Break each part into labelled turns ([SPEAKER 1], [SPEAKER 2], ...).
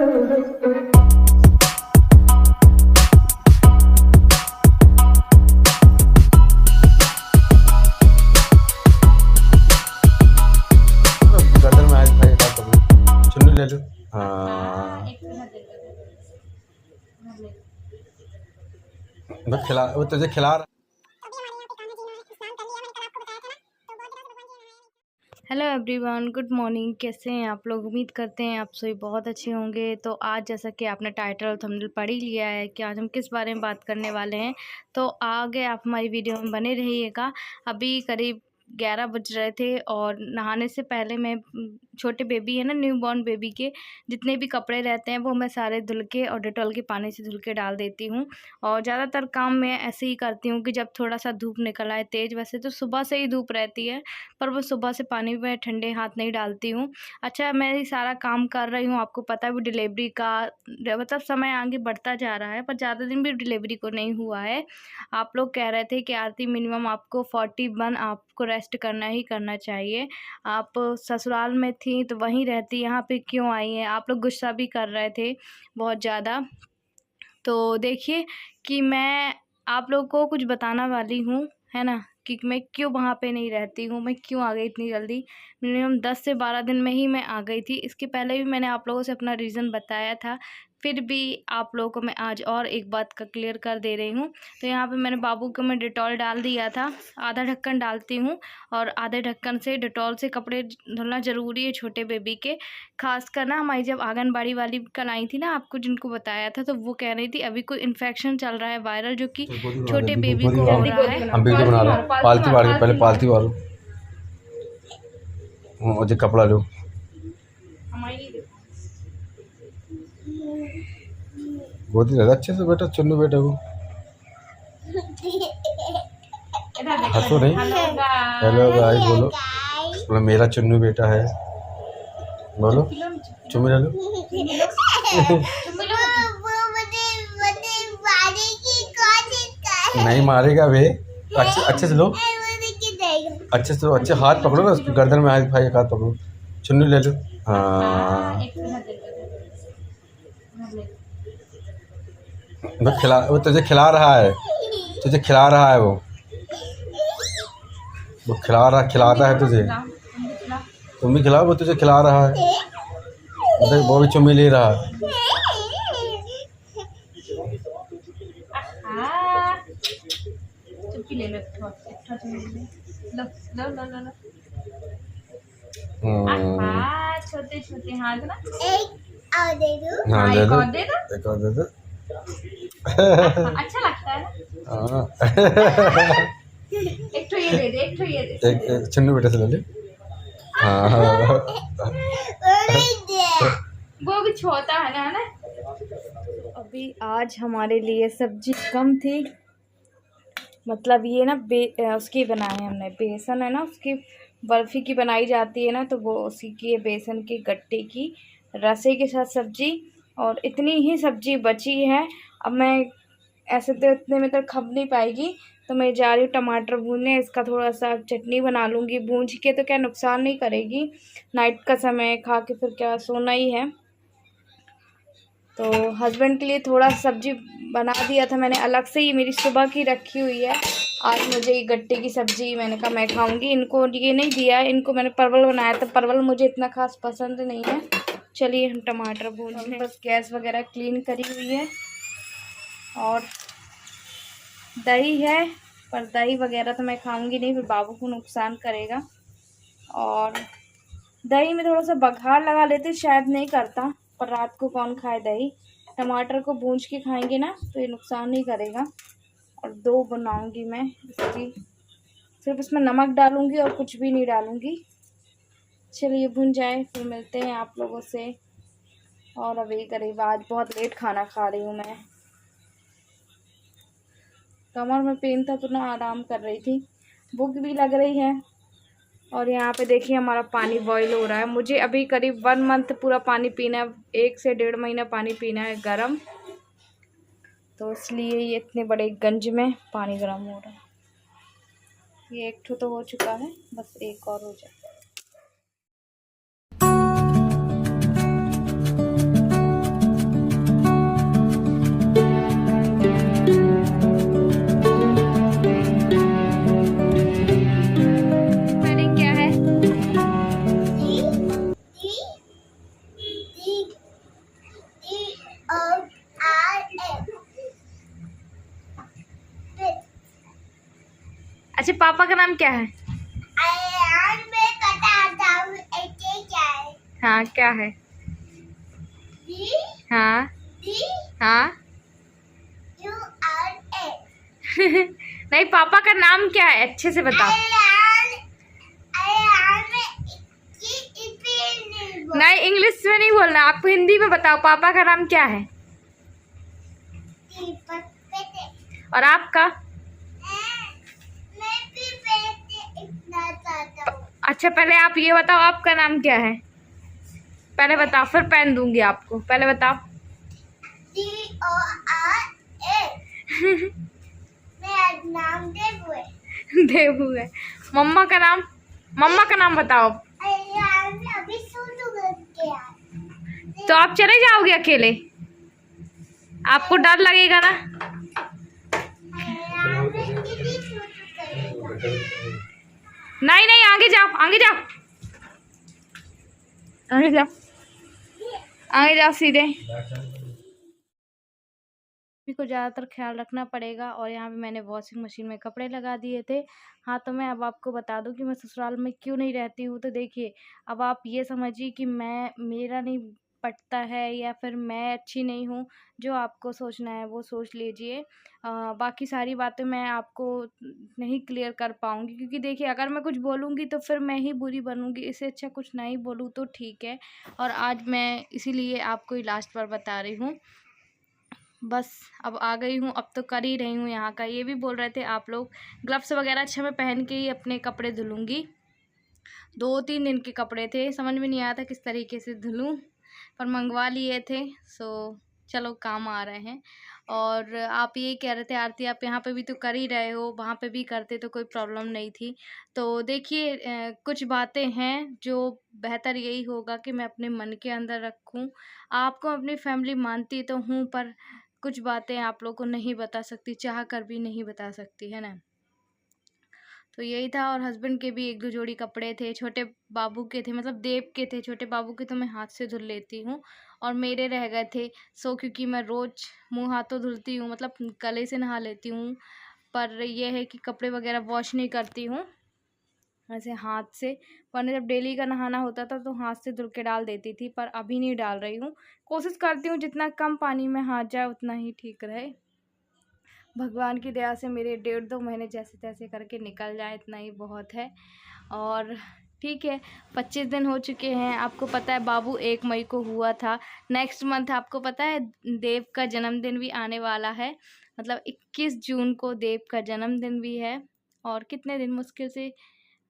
[SPEAKER 1] गर्दन में आज भाई का पकड़ो, चुन्नी ले लो। हाँ बस खिला, वो तुझे खिला रहा।
[SPEAKER 2] Hello everyone, good morning. कैसे हैं आप लोग? उम्मीद करते हैं आप सभी बहुत अच्छे होंगे। तो आज जैसा कि आपने टाइटल और थंबनेल पढ़ ही लिया है कि आज हम किस बारे में बात करने वाले हैं, तो आगे आप हमारी वीडियो में बने रहिएगा। अभी करीब 11 बज रहे थे और नहाने से पहले मैं छोटे बेबी है ना, न्यू बॉर्न बेबी के जितने भी कपड़े रहते हैं वो मैं सारे धुल के और डेटॉल के पानी से धुल के डाल देती हूँ। और ज़्यादातर काम मैं ऐसे ही करती हूँ कि जब थोड़ा सा धूप निकल आए तेज़, वैसे तो सुबह से ही धूप रहती है पर वो सुबह से पानी में ठंडे हाथ नहीं डालती हूँ। अच्छा, मैं ये सारा काम कर रही हूँ, आपको पता है भी डिलीवरी का मतलब समय आगे बढ़ता जा रहा है पर ज़्यादा दिन भी डिलीवरी को नहीं हुआ है। आप लोग कह रहे थे कि आरती मिनिमम आपको 41 आपको रेस्ट करना ही करना चाहिए। आप ससुराल में थी तो वहीं रहती, यहाँ पे क्यों आई हैं? आप लोग गुस्सा भी कर रहे थे बहुत ज़्यादा। तो देखिए कि मैं आप लोगों को कुछ बताना वाली हूँ, है ना, कि मैं क्यों वहाँ पे नहीं रहती हूँ, मैं क्यों आ गई इतनी जल्दी। मिनिमम 10 से 12 दिन में ही मैं आ गई थी। इसके पहले भी मैंने आप लोगों से अपना रीज़न बताया था, फिर भी आप लोगों को मैं आज और एक बात का क्लियर कर दे रही हूँ। तो यहाँ पे मैंने बाबू को मैं डेटॉल डाल दिया था, आधा ढक्कन डालती हूँ और आधे ढक्कन से डेटॉल से कपड़े धुलना ज़रूरी है छोटे बेबी के। खासकर ना हमारी जब आंगनबाड़ी वाली कल आई थी ना, आपको जिनको बताया था, तो वो कह रही थी अभी कोई इन्फेक्शन चल रहा है वायरल, जो कि छोटे बेबी को हो रहा है।
[SPEAKER 1] हम वीडियो बना रहे हैं, पालती मार के, पहले पालती मारो मुझे कपड़ा लो। गोदी लगा अच्छे से बेटा, चुन्नू बेटा को हंसो नहीं। हेलो गाइस बोलो, बोलो मेरा चुन्नू बेटा है, बोलो चुम्मी ले लो। नहीं मारेगा वे, अच्छे से लो, अच्छे से लो, अच्छे हाथ पकड़ो ना उसकी गर्दन में, हाथ भाई हाथ पकड़ो, चुन्नी ले लो। हाँ बस खिला, वो तुझे खिला रहा है, तुझे खिला रहा है, वो खिलाता है तुझे, तुम भी खिलाओ, वो तुझे खिला रहा है, मतलब वो भी चुम्मी ले रहा है।
[SPEAKER 2] छोटे छोटे हाथ ना,
[SPEAKER 1] हाँ दे दो, एक और दे दो।
[SPEAKER 2] अच्छा लगता है ना। एक तो ये दे दे, एक तो ये दे,
[SPEAKER 1] एक चुन्नू बेटा से ले ले। हाँ
[SPEAKER 2] वो भी छोटा है ना। अभी आज हमारे लिए सब्जी कम थी, मतलब ये ना उसकी बनाए हमने, बेसन है ना उसकी बर्फ़ी की बनाई जाती है ना, तो वो उसी की बेसन के गट्टे की रसे के साथ सब्जी, और इतनी ही सब्जी बची है। अब मैं ऐसे तो इतने में तो खप नहीं पाएगी, तो मैं जा रही हूँ टमाटर भूनने, इसका थोड़ा सा चटनी बना लूँगी भूंज के, तो क्या नुकसान नहीं करेगी, नाइट का समय खा के फिर क्या सोना ही है। तो हस्बैंड के लिए थोड़ा सब्जी बना दिया था मैंने अलग से ही, मेरी सुबह की रखी हुई है। आज मुझे ये गट्टे की सब्ज़ी मैंने कहा मैं खाऊंगी, इनको ये नहीं दिया, इनको मैंने परवल बनाया था, परवल मुझे इतना खास पसंद नहीं है। चलिए हम टमाटर भून लें, बस गैस वगैरह क्लीन करी हुई है और दही है, पर दही वगैरह तो मैं खाऊंगी नहीं, फिर बाबू को नुकसान करेगा। और दही में थोड़ा सा बघार लगा लेते, शायद नहीं करता, पर रात को कौन खाए दही। टमाटर को भूंज के खाएंगे ना तो ये नुकसान नहीं करेगा। और 2 बनाऊंगी मैं इसकी, सिर्फ इसमें नमक डालूंगी और कुछ भी नहीं डालूंगी। चलिए भुन जाए फिर मिलते हैं आप लोगों से। और अभी करीब आज बहुत लेट खाना खा रही हूँ मैं, कमर में पेन था तो ना आराम कर रही थी, भूख भी लग रही है। और यहाँ पे देखिए हमारा पानी बॉईल हो रहा है, मुझे अभी करीब 1 मंथ पूरा पानी पीना है, 1 से 1.5 महीना पानी पीना है गरम, तो इसलिए ये इतने बड़े गंज में पानी गरम हो रहा है। ये एक ठो तो हो चुका है, बस एक और हो जाए। अच्छा पापा का नाम क्या है? हाँ क्या है? हाँ हाँ नहीं पापा का नाम क्या है अच्छे से बताओ। नहीं इंग्लिश में नहीं बोलना, आपको हिंदी में बताओ पापा का नाम क्या है। और आपका? अच्छा पहले आप ये बताओ आपका नाम क्या है, पहले बताओ फिर पेन दूंगी आपको, पहले बताओ।
[SPEAKER 3] नाम देवू है।
[SPEAKER 2] देवू है। मम्मा का नाम, मम्मा का नाम बताओ।
[SPEAKER 3] अभी
[SPEAKER 2] तो आप चले जाओगे अकेले, आपको डर लगेगा ना। नहीं नहीं आगे जाओ आगे जाओ आगे जाओ आगे जाओ सीधे। को ज़्यादातर ख्याल रखना पड़ेगा। और यहाँ पे मैंने वॉशिंग मशीन में कपड़े लगा दिए थे। हाँ तो मैं अब आपको बता दूं कि मैं ससुराल में क्यों नहीं रहती हूँ। तो देखिए अब आप ये समझिए कि मेरा नहीं पटता है या फिर मैं अच्छी नहीं हूँ, जो आपको सोचना है वो सोच लीजिए। बाकी सारी बातें मैं आपको नहीं क्लियर कर पाऊँगी, क्योंकि देखिए अगर मैं कुछ बोलूँगी तो फिर मैं ही बुरी बनूँगी, इससे अच्छा कुछ नहीं बोलूँ तो ठीक है। और आज मैं इसीलिए आपको ही लास्ट बार बता रही हूँ। बस अब आ गई हूँ, अब तो कर ही रही हूँ यहाँ का। ये भी बोल रहे थे आप लोग ग्लव्स वगैरह अच्छा मैं पहन के ही अपने कपड़े धुलूँगी। 2-3 दिन के कपड़े थे, समझ में नहीं आया था किस तरीके से धुलूँ, पर मंगवा लिए थे। सो चलो काम आ रहे हैं। और आप ये कह रहे थे आरती आप यहाँ पे भी तो कर ही रहे हो, वहाँ पे भी करते तो कोई प्रॉब्लम नहीं थी। तो देखिए कुछ बातें हैं जो बेहतर यही होगा कि मैं अपने मन के अंदर रखूँ। आपको अपनी फैमिली मानती तो हूँ, पर कुछ बातें आप लोगों को नहीं बता सकती, चाह कर भी नहीं बता सकती, है ना। तो यही था। और हस्बैंड के भी 1-2 जोड़ी कपड़े थे, छोटे बाबू के थे, मतलब देव के थे। छोटे बाबू के तो मैं हाथ से धुल लेती हूँ और मेरे रह गए थे। सो क्योंकि मैं रोज़ मुँह हाथों धुलती हूँ, मतलब गले से नहा लेती हूँ, पर यह है कि कपड़े वगैरह वॉश नहीं करती हूँ ऐसे हाथ से। वरना जब डेली का नहाना होता था तो हाथ से धुल के डाल देती थी, पर अभी नहीं डाल रही हूँ। कोशिश करती हूँ जितना कम पानी में हाथ जाए उतना ही ठीक रहे। भगवान की दया से मेरे 1.5-2 महीने जैसे तैसे करके निकल जाए, इतना ही बहुत है। और ठीक है 25 दिन हो चुके हैं। आपको पता है बाबू 1 मई को हुआ था। नेक्स्ट मंथ आपको पता है देव का जन्मदिन भी आने वाला है, मतलब 21 जून को देव का जन्मदिन भी है। और कितने दिन, मुश्किल से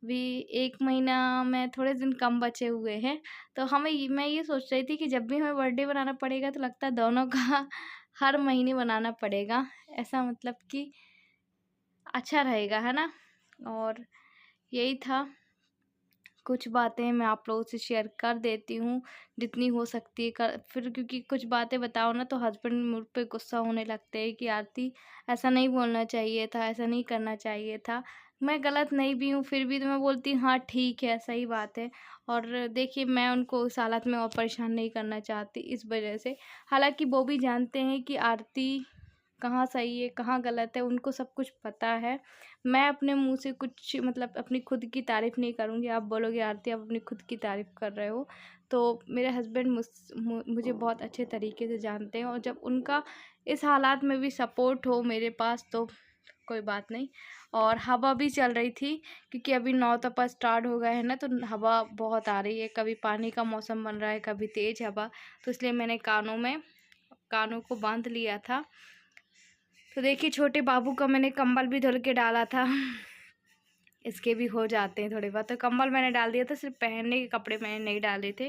[SPEAKER 2] भी 1 महीना में थोड़े दिन कम बचे हुए हैं। तो मैं ये सोच रही थी कि जब भी हमें बर्थडे बनाना पड़ेगा तो लगता है दोनों का हर महीने बनाना पड़ेगा, ऐसा मतलब कि अच्छा रहेगा, है ना। और यही था, कुछ बातें मैं आप लोगों से शेयर कर देती हूँ जितनी हो सकती है कर, फिर क्योंकि कुछ बातें बताओ ना तो हस्बैंड मुझ पे गुस्सा होने लगते हैं कि आरती ऐसा नहीं बोलना चाहिए था, ऐसा नहीं करना चाहिए था। मैं गलत नहीं भी हूँ फिर भी तो मैं बोलती हूँ हाँ ठीक है सही बात है। और देखिए मैं उनको उस हालत में और परेशान नहीं करना चाहती इस वजह से। हालांकि वो भी जानते हैं कि आरती कहाँ सही है कहाँ गलत है, उनको सब कुछ पता है। मैं अपने मुंह से कुछ मतलब अपनी खुद की तारीफ़ नहीं करूँगी। आप बोलोगे आरती आप अपनी खुद की तारीफ़ कर रहे हो, तो मेरे हस्बैंड मुझे बहुत अच्छे तरीके से जानते हैं। और जब उनका इस हालात में भी सपोर्ट हो मेरे पास तो कोई बात नहीं। और हवा भी चल रही थी क्योंकि अभी 9 तपा स्टार्ट हो गए हैं ना, तो हवा बहुत आ रही है। कभी पानी का मौसम बन रहा है कभी तेज़ हवा, तो इसलिए मैंने कानों को बांध लिया था। तो देखिए छोटे बाबू का मैंने कंबल भी धुल के डाला था, इसके भी हो जाते हैं थोड़े बहुत। तो कंबल मैंने डाल दिया था, सिर्फ पहनने के कपड़े मैंने नहीं डाले थे।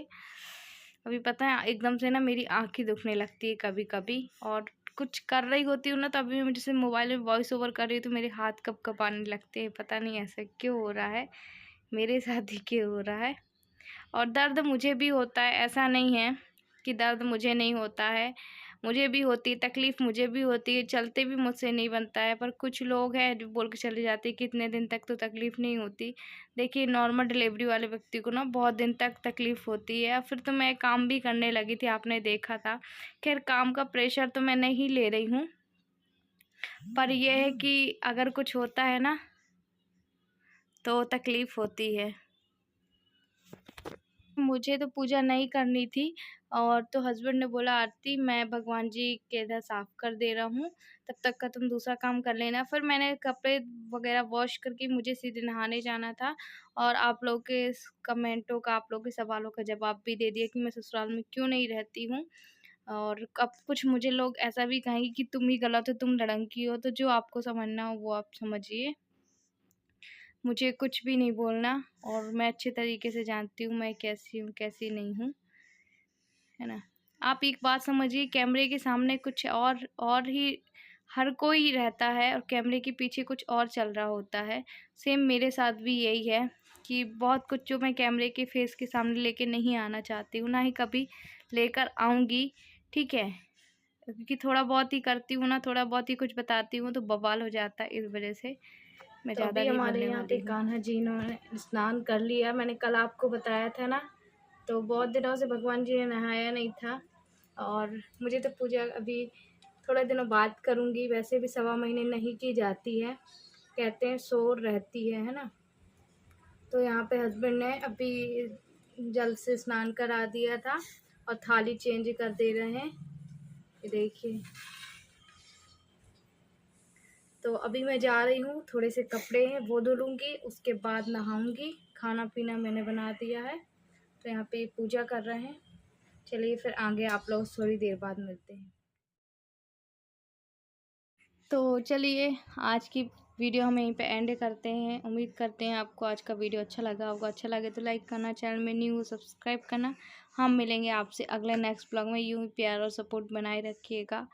[SPEAKER 2] अभी पता है एकदम से ना मेरी आँखें दुखने लगती है कभी कभी, और कुछ कर रही होती हूँ ना तभी मैं जैसे मोबाइल में वॉइस ओवर कर रही हूँ तो मेरे हाथ कब कब आने लगते हैं, पता नहीं ऐसा क्यों हो रहा है, मेरे साथ ही क्यों हो रहा है। और दर्द मुझे भी होता है, ऐसा नहीं है कि दर्द मुझे नहीं होता है, मुझे भी होती है तकलीफ़, मुझे भी होती है, चलते भी मुझसे नहीं बनता है। पर कुछ लोग हैं जो बोल के चले जाते हैं कि इतने दिन तक तो तकलीफ़ नहीं होती। देखिए नॉर्मल डिलीवरी वाले व्यक्ति को ना बहुत दिन तक तकलीफ़ होती है। फिर तो मैं काम भी करने लगी थी, आपने देखा था। खैर काम का प्रेशर तो मैं नहीं ले रही हूँ, पर यह है कि अगर कुछ होता है ना तो तकलीफ़ होती है। मुझे तो पूजा नहीं करनी थी और तो हस्बैंड ने बोला आरती मैं भगवान जी के इधर साफ़ कर दे रहा हूँ, तब तक का तुम दूसरा काम कर लेना। फिर मैंने कपड़े वग़ैरह वॉश करके मुझे सीधे नहाने जाना था और आप लोगों के इस कमेंटों का, आप लोगों के सवालों का जवाब भी दे दिया कि मैं ससुराल में क्यों नहीं रहती हूँ। और अब कुछ मुझे लोग ऐसा भी कहेंगे कि तुम ही गलत हो, तुम लड़की हो, तो जो आपको समझना हो वो आप समझिए। मुझे कुछ भी नहीं बोलना और मैं अच्छे तरीके से जानती हूँ मैं कैसी हूँ, कैसी नहीं हूँ, है ना? आप एक बात समझिए, कैमरे के सामने कुछ और ही हर कोई रहता है और कैमरे के पीछे कुछ और चल रहा होता है। सेम मेरे साथ भी यही है कि बहुत कुछ जो मैं कैमरे के फेस के सामने लेके नहीं आना चाहती हूँ, ना ही कभी लेकर आऊँगी, ठीक है? क्योंकि थोड़ा बहुत ही करती हूँ ना, थोड़ा बहुत ही कुछ बताती हूँ तो बवाल हो जाता है, इस वजह से मैं
[SPEAKER 4] तो
[SPEAKER 2] ज़्यादा
[SPEAKER 4] अभी
[SPEAKER 2] नहीं
[SPEAKER 4] हमारे
[SPEAKER 2] बोलने
[SPEAKER 4] यहाँ
[SPEAKER 2] वाली
[SPEAKER 4] पे
[SPEAKER 2] हूँ।
[SPEAKER 4] कान्हा जी इन्होंने स्नान कर लिया, मैंने कल आपको बताया था ना। तो बहुत दिनों से भगवान जी ने नहाया नहीं था और मुझे तो पूजा अभी थोड़े दिनों बाद करूँगी। वैसे भी 1.25 महीने नहीं की जाती है, कहते हैं सोर रहती है ना। तो यहाँ पे हस्बैंड ने अभी जल से स्नान करा दिया था और थाली चेंज कर दे रहे हैं, ये देखिए। तो अभी मैं जा रही हूँ, थोड़े से कपड़े हैं वो धुलूँगी, उसके बाद नहाऊँगी। खाना पीना मैंने बना दिया है, तो यहाँ पे पूजा कर रहे हैं। चलिए फिर आगे आप लोग थोड़ी देर बाद मिलते हैं।
[SPEAKER 2] तो चलिए आज की वीडियो हम यहीं पे एंड करते हैं। उम्मीद करते हैं आपको आज का वीडियो अच्छा लगा होगा। अच्छा लगे तो लाइक करना, चैनल में न्यू हो सब्सक्राइब करना। हम मिलेंगे आपसे अगले नेक्स्ट ब्लॉग में। यूँ ही प्यार और सपोर्ट बनाए रखिएगा।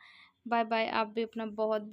[SPEAKER 2] Bye bye. आप भी अपना बहुत बहुत